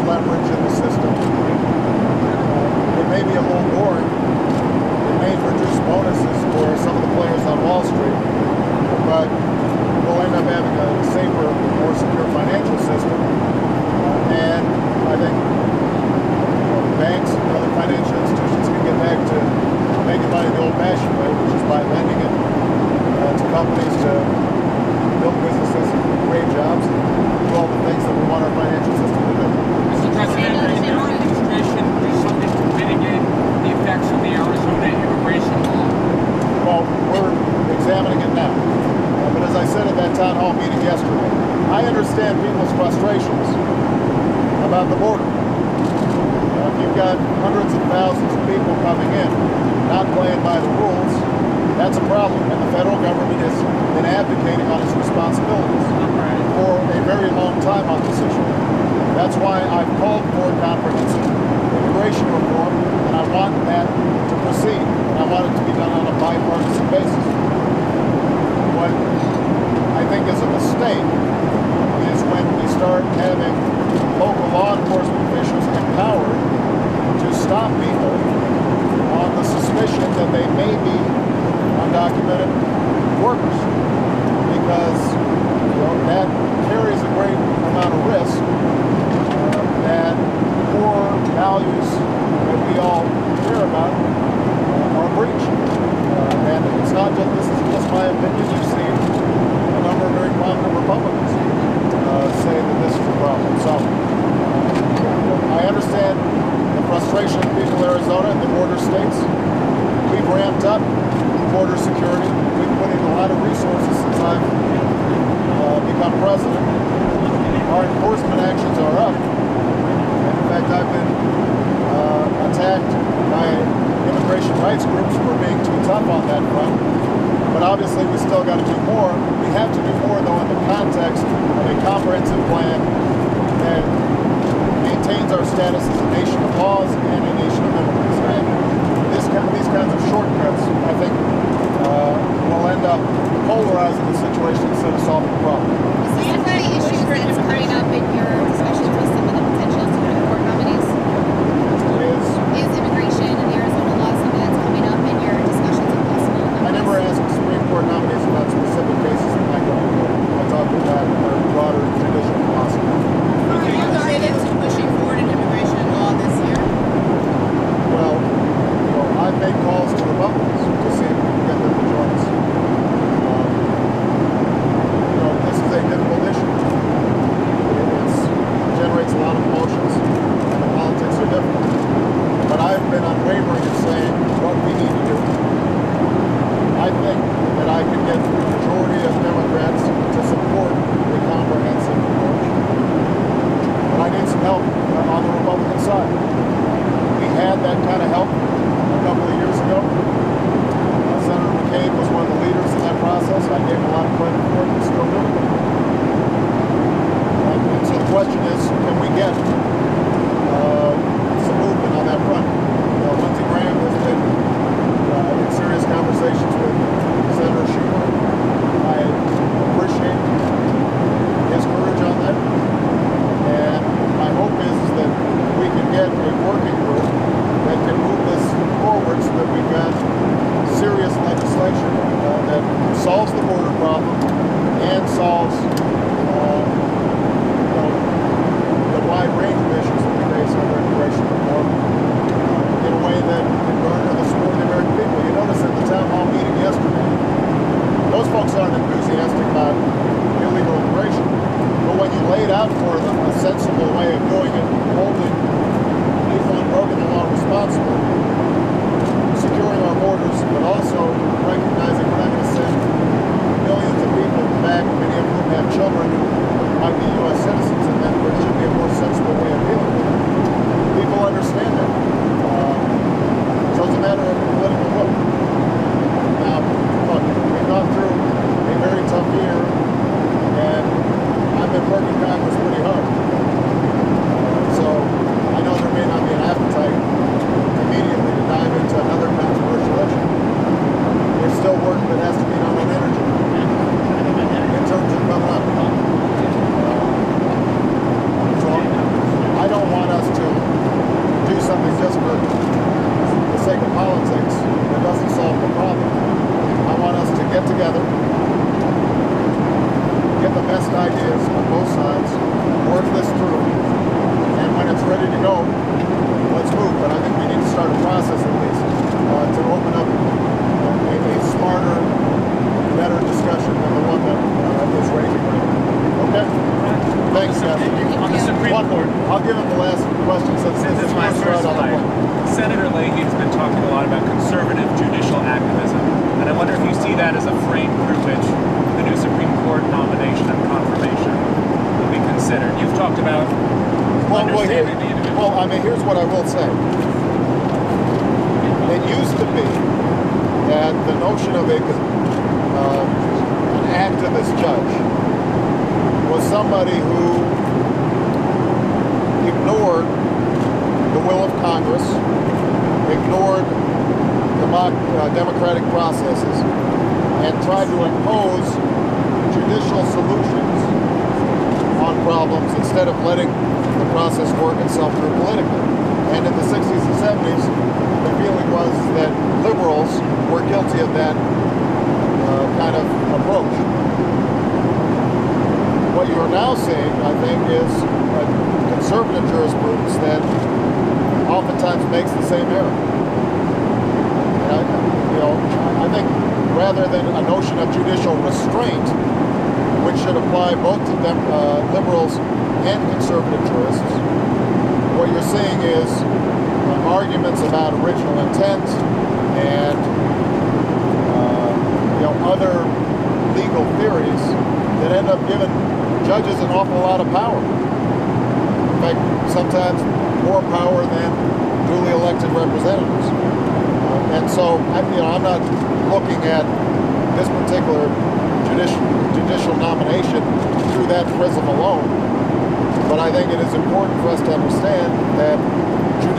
leverage in the system. It may be a little boring. It may produce bonuses for some of the players on Wall Street, but we'll end up having a safer, more secure financial system. And I think banks and other financial institutions can get back to making money the old-fashioned way, which is by lending it to companies to build businesses, create jobs, and do all the things that we want our financial system to do. Mr. President, is your administration do something to mitigate the effects of the Arizona immigration law? Well, we're examining it now. But as I said at that town hall meeting yesterday, I understand people's frustrations about the border. If you've got hundreds of thousands of people coming in, not playing by the rules, that's a problem. And the federal government has been abdicating on its responsibilities for a very long time on this issue. That's why I've called for comprehensive immigration reform, and I want that to proceed. And I want it to be done on a bipartisan basis. What I think is a mistake is when we start having local law enforcement officials empowered to stop people on the suspicion that they may be undocumented workers, because that carries a great amount of risk that core values that we all care about are breached. And it's not just, this isn't just my opinion. You've seen a number of very prominent Republicans say that this is a problem. So I understand the frustration of people in Arizona and the border states. We've ramped up border security. We've put in a lot of resources since I've become president. Our enforcement actions are up. And in fact, I've been attacked by immigration rights groups for being too tough on that front. But obviously, we still got to do more. We have to do more, though, in the context of a comprehensive plan that maintains our status as a nation of laws and a nation of immigrants. And these kinds of shortcuts, I think, will end up polarizing the situation instead of solving the problem. Is this one of the issues that's coming up in your discussions with some of the potential Supreme Court nominees? Is immigration and the Arizona law something that's coming up in your discussions with possible nominees? I never ask Supreme Court nominees about specific cases that might go on. I talk about our broader traditional philosophy. Are you committed to pushing forward an immigration law this year? Well, I've made calls to Republicans to see if we can get them to join us. This is a difficult issue. It generates a lot of emotions, and the politics are difficult. But I've been unwavering in saying what we need to do. I think that I can get the majority of Democrats to support a comprehensive approach. But I need some help on the Republican side. We had that kind of help a couple of years ago. Senator McCain was one of the leaders in that process. I gave him a lot of credit for it, and still do. And so the question is, can we get some movement on that front? Lindsey Graham has been in serious conversations with Senator Schumer. I appreciate his courage on that. And my hope is that we can get a working group that can move this forward so that we've got serious legislation that solves the border problem and solves the wide range of issues that we face under immigration reform in a way that can garner the support of the American people. You notice at the town hall meeting yesterday, those folks aren't enthusiastic about illegal immigration. But when you laid out for them a sensible way of doing it, holding people who broken the law responsible, securing our borders, but also recognizing we're not going to send millions of people back, many of whom have children who might be U.S. citizens, and then there should be a more sensible way of dealing with it. People understand that. So it's a matter of political will. Now, look, we've gone through a very tough year, and I've been working Congress pretty hard. So I know there may not be an appetite immediately to dive into another controversial issue. There's still work that has to be done on energy in terms of coming up. So I don't want Yes. On the Supreme One more. Court. I'll give him the last question since This is my first first right on the slide. point. Senator Leahy has been talking a lot about conservative judicial activism, and I wonder if you see that as a frame through which the new Supreme Court nomination and confirmation will be considered. You've talked about understanding the individual. Well, I mean, here's what I will say. It used to be that the notion of an activist judge was somebody who ignored the will of Congress, ignored democratic processes, and tried to impose judicial solutions on problems instead of letting the process work itself through politically. And in the 60s and 70s, the feeling was that liberals were guilty of that kind of approach. What you are now seeing, I think, is a conservative jurisprudence that oftentimes makes the same error. And I think rather than a notion of judicial restraint, which should apply both to liberals and conservative jurists, what you're seeing is arguments about original intent and other legal theories that end up giving judges an awful lot of power. In fact, sometimes more power than duly elected representatives. And so, I'm not looking at this particular judicial nomination through that prism alone. But I think it is important for us to understand that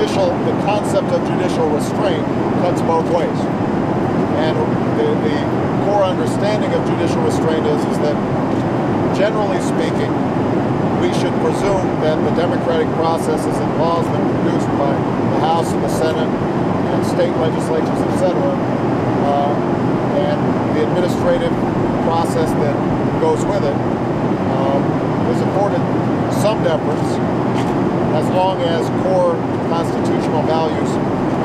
the concept of judicial restraint cuts both ways. And the core understanding of judicial restraint is that, generally speaking, we should presume that the democratic processes and laws that are produced by the House and the Senate and state legislatures, etc., and the administrative process that goes with it is afforded some deference as long as core constitutional values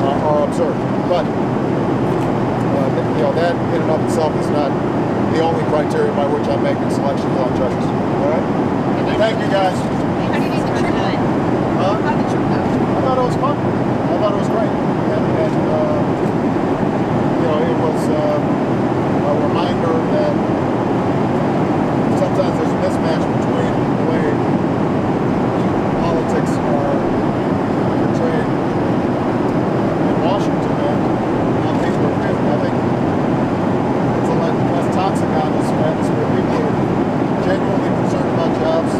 are observed. But that in and of itself is not the only criteria by which I'm making selections on judges. All right? Thank you, guys. How do you think the trip went? How did the trip go? I thought it was fun. I thought it was great. And it was a reminder that sometimes there's a mismatch between the way politics are portrayed in Washington and how people are feeling. I think it's a less toxic atmosphere. People are genuinely concerned about jobs.